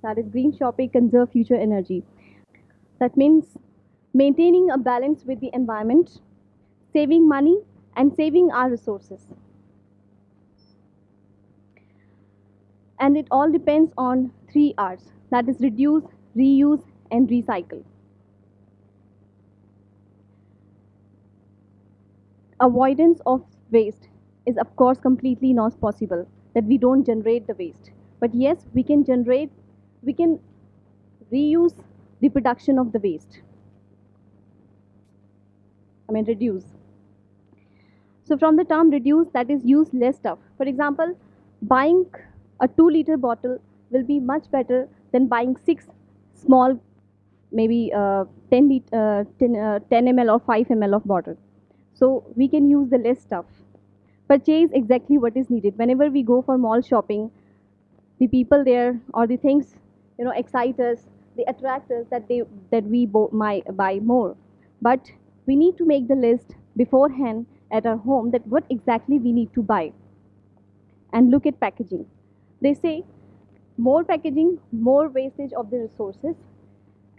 That is green shopping, conserve future energy. That means maintaining a balance with the environment, saving money, and saving our resources. And it all depends on 3 R's, that is reduce, reuse, and recycle. Avoidance of waste is of course completely not possible, that we don't generate the waste. But yes, we can reuse the production of the waste. Reduce. So from the term reduce, that is use less stuff. For example, buying a 2-liter bottle will be much better than buying 6 small, maybe 10 ml or 5 ml of bottle. So we can use the less stuff. Purchase exactly what is needed. Whenever we go for mall shopping, the people there or the things excite us, they attract us, that we might buy more. But we need to make the list beforehand at our home, that what exactly we need to buy. And look at packaging. They say more packaging, more wastage of the resources,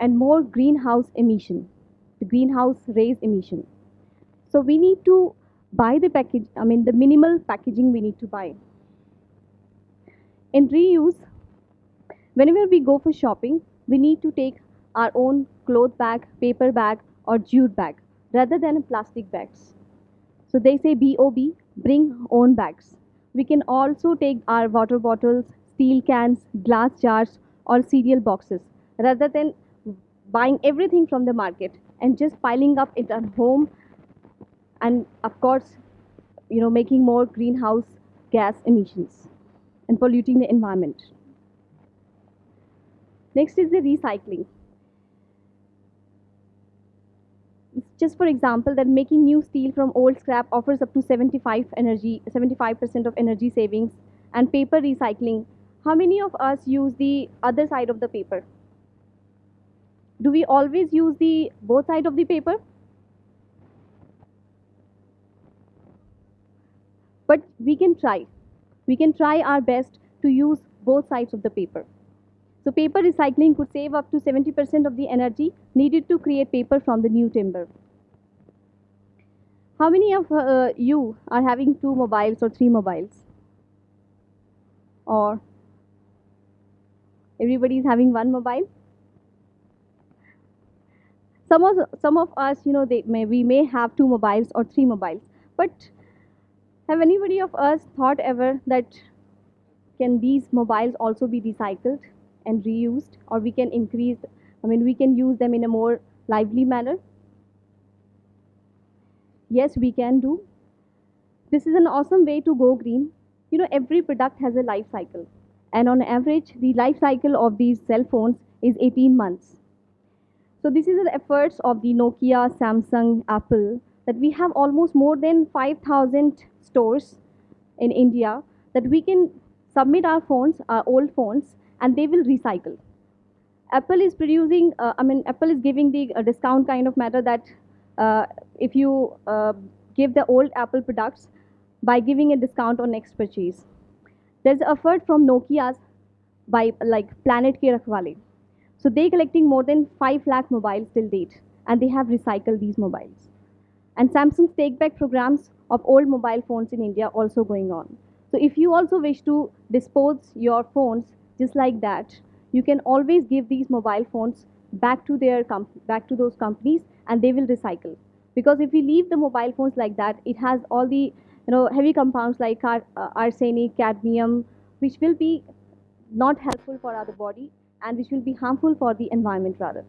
and more greenhouse emission, the greenhouse rays emission. So we need to buy the the minimal packaging we need to buy. In reuse, whenever we go for shopping, we need to take our own cloth bag, paper bag, or jute bag rather than plastic bags. So they say BOB, bring own bags. We can also take our water bottles, steel cans, glass jars, or cereal boxes rather than buying everything from the market and just piling up it at home, and of course, making more greenhouse gas emissions and polluting the environment. Next is the recycling. Just for example, that making new steel from old scrap offers up to 75% of energy savings. And paper recycling, how many of us use the other side of the paper? Do we always use the both side of the paper? But we can try our best to use both sides of the paper. So paper recycling could save up to 70% of the energy needed to create paper from the new timber. How many of you are having 2 mobiles or 3 mobiles? Or everybody is having 1 mobile? Some of us, we may have 2 mobiles or 3 mobiles. But have anybody of us thought ever that can these mobiles also be recycled and reused, or we can we can use them in a more lively manner? Yes, we can do. This is an awesome way to go green. Every product has a life cycle, and on average, the life cycle of these cell phones is 18 months. So this is the efforts of the Nokia, Samsung, Apple, that we have almost more than 5,000 stores in India, that we can submit our phones, our old phones, and they will recycle. Apple is Apple is giving the discount kind of matter, that if you give the old Apple products by giving a discount on next purchase. There's effort from Nokia's by like Planet Ke Rakhwale. So they collecting more than 5 lakh mobiles till date, and they have recycled these mobiles. And Samsung's take back programs of old mobile phones in India also going on. So if you also wish to dispose your phones just like that, you can always give these mobile phones back to those companies, and they will recycle. Because if we leave the mobile phones like that, it has all the heavy compounds like arsenic, cadmium, which will be not helpful for our body, and which will be harmful for the environment rather.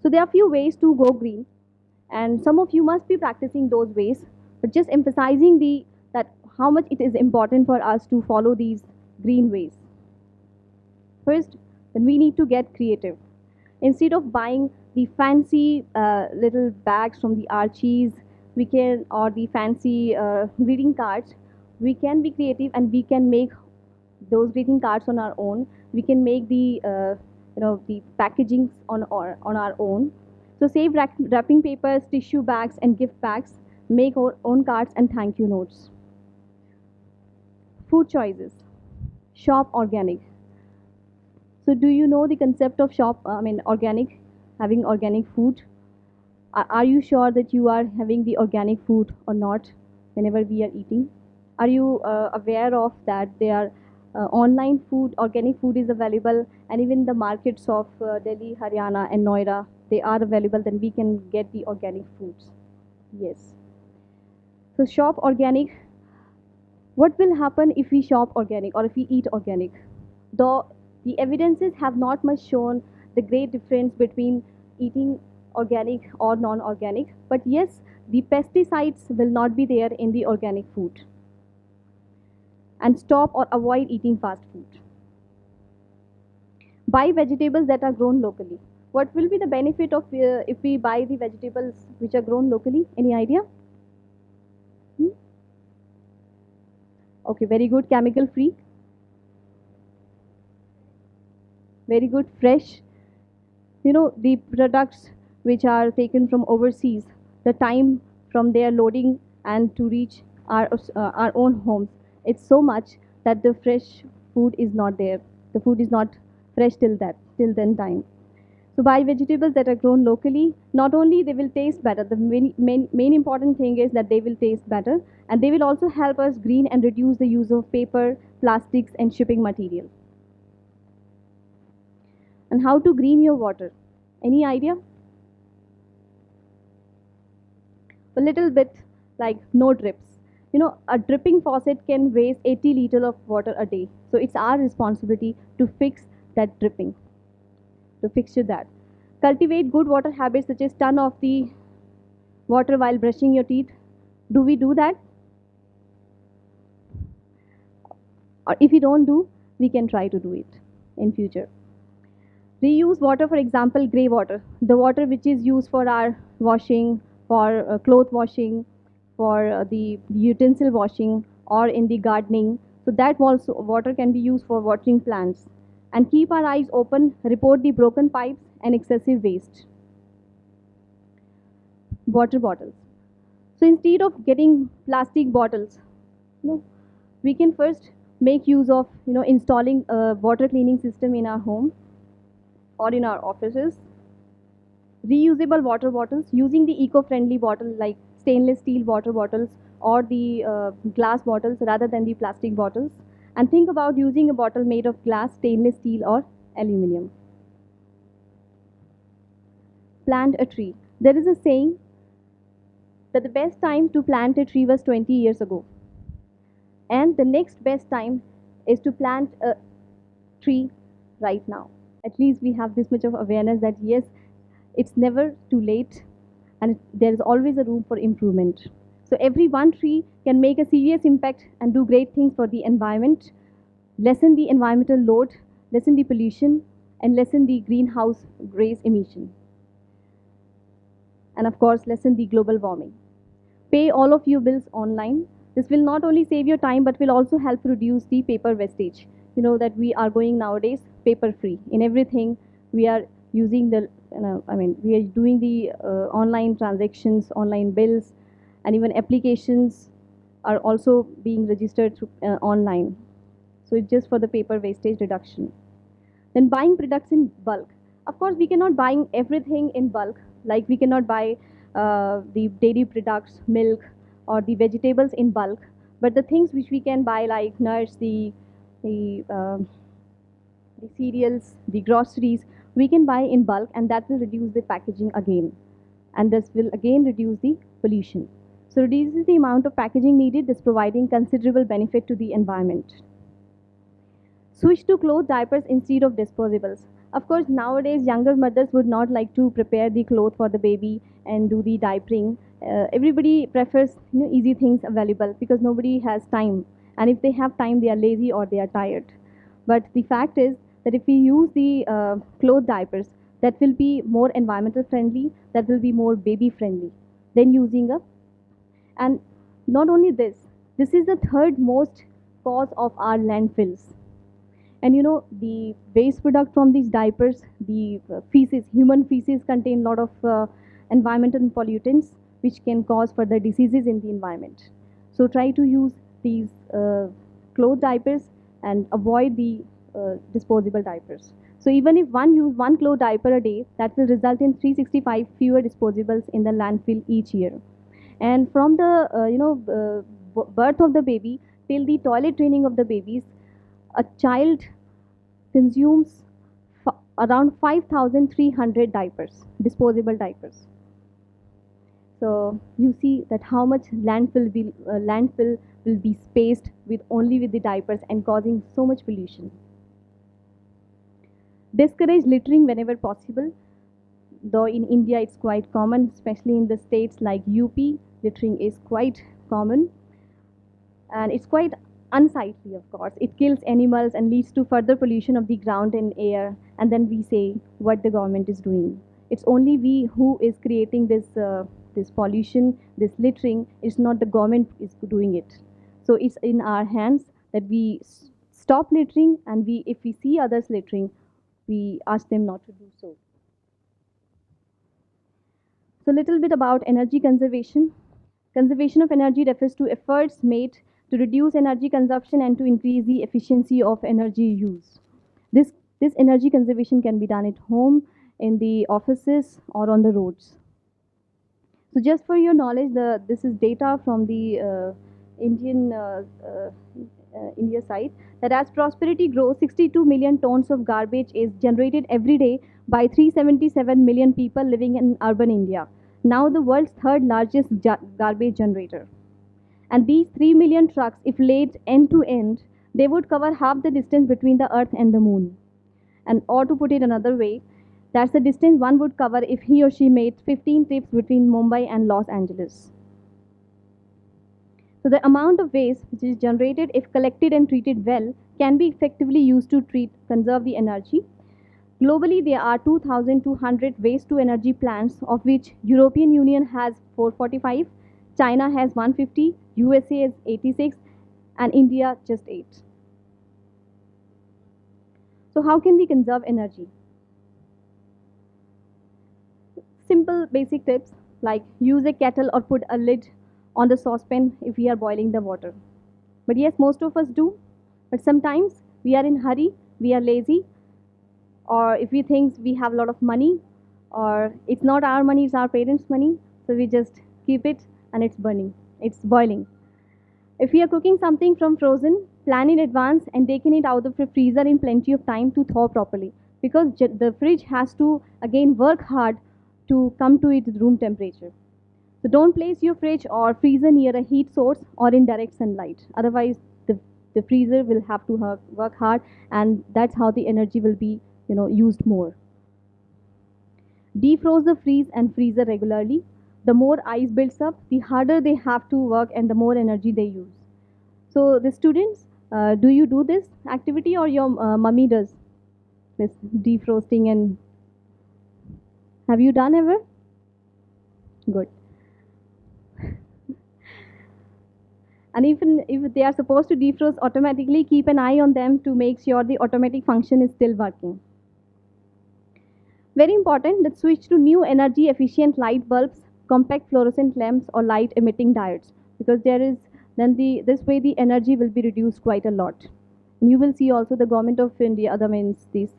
So there are few ways to go green, and some of you must be practicing those ways, but just emphasizing that how much it is important for us to follow these green ways. First, then we need to get creative. Instead of buying the fancy little bags from the Archies, or the fancy greeting cards, we can be creative and we can make those greeting cards on our own. We can make the the packaging on our own. So save wrapping papers, tissue bags, and gift bags. Make our own cards and thank you notes. Food choices. Shop organic. So do you know the concept of organic, having organic food? Are you sure that you are having the organic food or not whenever we are eating? Are you aware of that there are online food, organic food is available, and even the markets of Delhi, Haryana, and Noida, they are available, then we can get the organic foods. Yes. So shop organic. What will happen if we shop organic or if we eat organic? Though the evidences have not much shown the great difference between eating organic or non-organic, but yes, the pesticides will not be there in the organic food. And stop or avoid eating fast food. Buy vegetables that are grown locally. What will be the benefit of if we buy the vegetables which are grown locally? Any idea? Hmm? Okay, very good. Chemical free. Very good. Fresh. The products which are taken from overseas, the time from their loading and to reach our own homes, it's so much that the fresh food is not there. The food is not fresh till then time. So buy vegetables that are grown locally. Not only they will taste better, the main important thing is that they will taste better, and they will also help us green and reduce the use of paper, plastics, and shipping material. And how to green your water? Any idea? A little bit, like no drips. A dripping faucet can waste 80 liters of water a day. So it's our responsibility to fix that dripping, to fix that. Cultivate good water habits such as turn off the water while brushing your teeth. Do we do that? Or if we don't do, we can try to do it in future. Reuse water, for example, grey water, the water which is used for our washing, for cloth washing, for the utensil washing, or in the gardening. So that also water can be used for watering plants. And keep our eyes open, report the broken pipes and excessive waste. Water bottles. So instead of getting plastic bottles, you know, we can first make use of installing a water cleaning system in our home or in our offices. Reusable water bottles, using the eco-friendly bottle like stainless steel water bottles or the glass bottles rather than the plastic bottles. And think about using a bottle made of glass, stainless steel, or aluminum. Plant a tree. There is a saying that the best time to plant a tree was 20 years ago. And the next best time is to plant a tree right now. At least we have this much of awareness that yes, it's never too late and there is always a room for improvement. So every one tree can make a serious impact and do great things for the environment, lessen the environmental load, lessen the pollution, and lessen the greenhouse gas emission. And of course, lessen the global warming. Pay all of your bills online. This will not only save your time but will also help reduce the paper wastage. You know that we are going nowadays paper free in everything. We are using we are doing the online transactions, online bills, and even applications are also being registered through, online. So it's just for the paper wastage reduction. Then buying products in bulk. Of course, we cannot buy everything in bulk. Like we cannot buy the dairy products, milk, or the vegetables in bulk. But the things which we can buy, like nuts, the, uh, the cereals, the groceries, we can buy in bulk, and that will reduce the packaging again. And this will again reduce the pollution. So reduces the amount of packaging needed, thus providing considerable benefit to the environment. Switch to cloth diapers instead of disposables. Of course, nowadays younger mothers would not like to prepare the cloth for the baby and do the diapering. Everybody prefers easy things available because nobody has time. And if they have time, they are lazy or they are tired. But the fact is that if we use the cloth diapers, that will be more environmental friendly, that will be more baby friendly than using a. And not only this is the third most cause of our landfills. And the waste product from these diapers, the feces, human feces contain a lot of environmental pollutants which can cause further diseases in the environment. So try to use these cloth diapers and avoid the disposable diapers. So even if one use one cloth diaper a day, that will result in 365 fewer disposables in the landfill each year. And from the birth of the baby till the toilet training of the babies, a child consumes around 5,300 diapers, disposable diapers. So you see that how much landfill will be spaced with only with the diapers and causing so much pollution. Discourage littering whenever possible. Though in India it's quite common, especially in the states like UP, littering is quite common. And it's quite unsightly, of course. It kills animals and leads to further pollution of the ground and air. And then we say what the government is doing. It's only we who is creating this pollution, this littering. It's not the government is doing it. So it's in our hands that we stop littering, and if we see others littering, we ask them not to do so. So a little bit about energy conservation. Conservation of energy refers to efforts made to reduce energy consumption and to increase the efficiency of energy use. This energy conservation can be done at home, in the offices, or on the roads. So just for your knowledge, this is data from the India side, that as prosperity grows, 62 million tons of garbage is generated every day by 377 million people living in urban India, now the world's third largest garbage generator. And these 3 million trucks, if laid end to end, they would cover half the distance between the earth and the moon. And or to put it another way, that's the distance one would cover if he or she made 15 trips between Mumbai and Los Angeles. So the amount of waste which is generated, if collected and treated well, can be effectively used to conserve the energy. Globally, there are 2,200 waste to energy plants, of which European Union has 445, China has 150, USA has 86, and India just 8. So how can we conserve energy? Simple basic tips like use a kettle or put a lid on the saucepan if we are boiling the water. But yes, most of us do. But sometimes we are in hurry, we are lazy, or if we think we have a lot of money, or it's not our money, it's our parents' money, so we just keep it and it's boiling. If we are cooking something from frozen, plan in advance and taking it out of the freezer in plenty of time to thaw properly, because the fridge has to again work hard to come to its room temperature. So don't place your fridge or freezer near a heat source or in direct sunlight. Otherwise, the freezer will have to work hard, and that's how the energy will be used more. Defrost the freeze and freezer regularly. The more ice builds up, the harder they have to work and the more energy they use. So the students, do you do this activity, or your mummy does this defrosting? And have you done ever? Good. And even if they are supposed to defrost automatically, keep an eye on them to make sure the automatic function is still working. Very important that switch to new energy efficient light bulbs, compact fluorescent lamps, or light emitting diodes, because this way the energy will be reduced quite a lot. And you will see also the government of India, other means this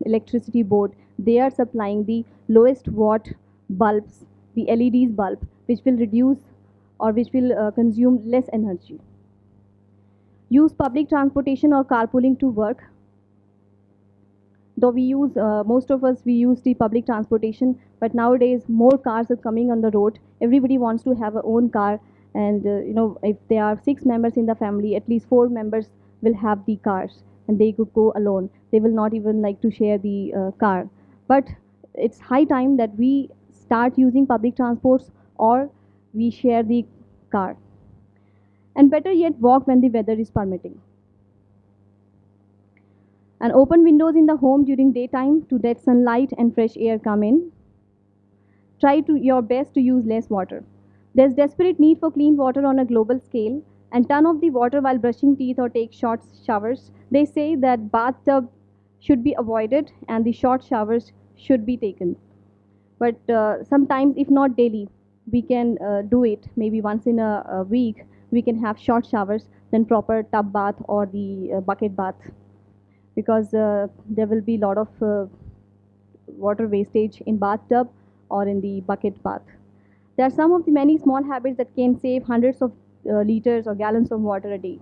electricity board, they are supplying the lowest watt bulbs, the LEDs bulb, which will reduce or which will consume less energy. Use public transportation or carpooling to work. Though most of us, we use the public transportation, but nowadays more cars are coming on the road. Everybody wants to have a own car, and if there are 6 members in the family, at least 4 members will have the cars, and they could go alone. They will not even like to share the car. But it's high time that we start using public transports, or we share the car. And better yet, walk when the weather is permitting. And open windows in the home during daytime to let sunlight and fresh air come in. Try your best to use less water. There's desperate need for clean water on a global scale, and turn off the water while brushing teeth or take short showers. They say that bathtub should be avoided and the short showers should be taken. But sometimes, if not daily, we can do it maybe once in a week. We can have short showers, then proper tub bath or the bucket bath. because there will be a lot of water wastage in bathtub or in the bucket bath. There are some of the many small habits that can save hundreds of liters or gallons of water a day.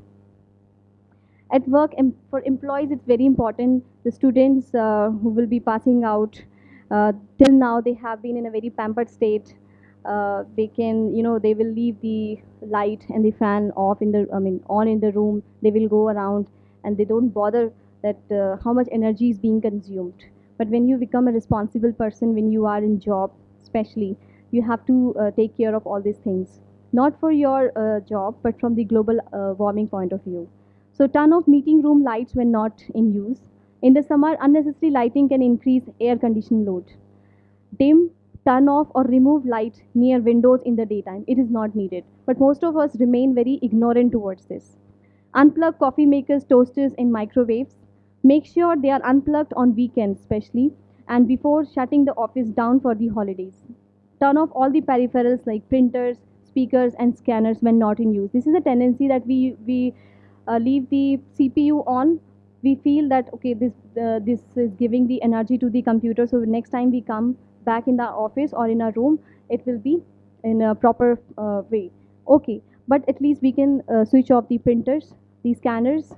At work, for employees, it's very important. The students who will be passing out, till now, they have been in a very pampered state. They can, they will leave the light and the fan off on in the room. They will go around and they don't bother that how much energy is being consumed. But when you become a responsible person, when you are in job, especially, you have to take care of all these things. Not for your job, but from the global warming point of view. So turn off meeting room lights when not in use. In the summer, unnecessary lighting can increase air condition load. Dim, turn off or remove light near windows in the daytime. It is not needed. But most of us remain very ignorant towards this. Unplug coffee makers, toasters, and microwaves. Make sure they are unplugged on weekends, especially, and before shutting the office down for the holidays. Turn off all the peripherals like printers, speakers, and scanners when not in use. This is a tendency that we leave the CPU on. We feel that okay, this is giving the energy to the computer. So next time we come back in the office or in a room, it will be in a proper way. Okay, but at least we can switch off the printers, the scanners,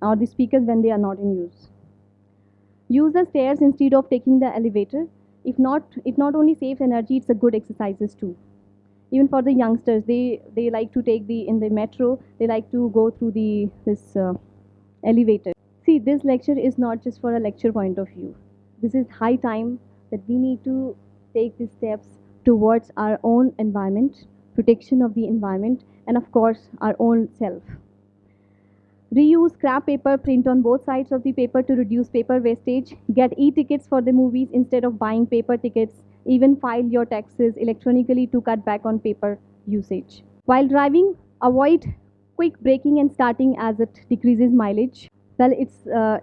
or the speakers when they are not in use. Use the stairs instead of taking the elevator. If not, it not only saves energy, it's a good exercises too. Even for the youngsters, they like to take the in the metro. They like to go through the this elevator. See, this lecture is not just for a lecture point of view. This is high time that we need to take these steps towards our own environment, protection of the environment, and of course, our own self. Reuse scrap paper, print on both sides of the paper to reduce paper wastage. Get e-tickets for the movies instead of buying paper tickets. Even file your taxes electronically to cut back on paper usage. While driving, avoid quick braking and starting as it decreases mileage. Well,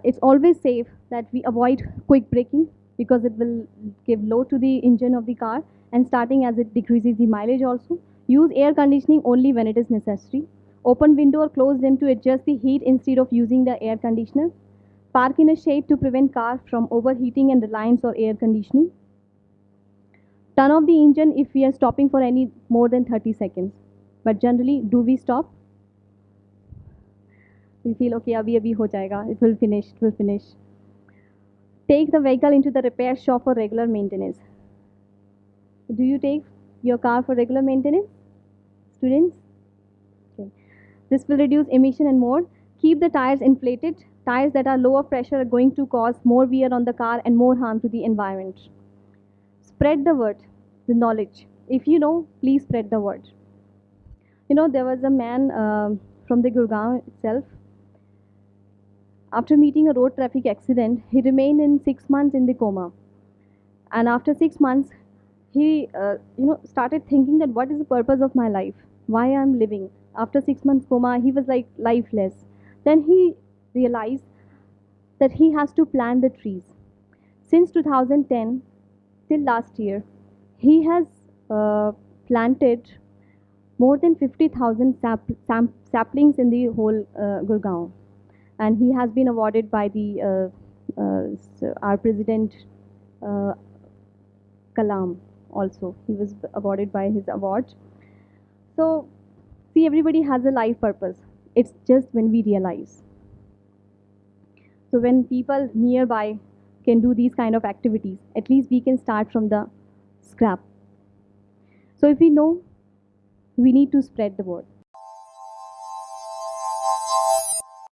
it's always safe that we avoid quick braking because it will give load to the engine of the car, and starting as it decreases the mileage also. Use air conditioning only when it is necessary. Open window or close them to adjust the heat instead of using the air conditioner. Park in a shade to prevent car from overheating and reliance on air conditioning. Turn off the engine if we are stopping for any more than 30 seconds. But generally, do we stop? We feel okay, abhi ho jayega. It will finish. Take the vehicle into the repair shop for regular maintenance. Do you take your car for regular maintenance, students? Okay. This will reduce emission and more. Keep the tires inflated. Tires that are low of pressure are going to cause more wear on the car and more harm to the environment. Spread the word, the knowledge. If you know, please spread the word. There was a man from the Gurgaon itself. After meeting a road traffic accident, he remained in 6 months in the coma. And after 6 months, he started thinking that what is the purpose of my life? Why I'm living? After 6 months coma, he was like lifeless. Then he realized that he has to plant the trees. Since 2010 till last year, he has planted more than 50,000 saplings in the whole Gurgaon, and he has been awarded by the our president Kalam. Also, he was awarded by his award. So, see, everybody has a life purpose. It's just when we realize. So, when people nearby can do these kind of activities, at least we can start from the scrap. So, if we know, we need to spread the word.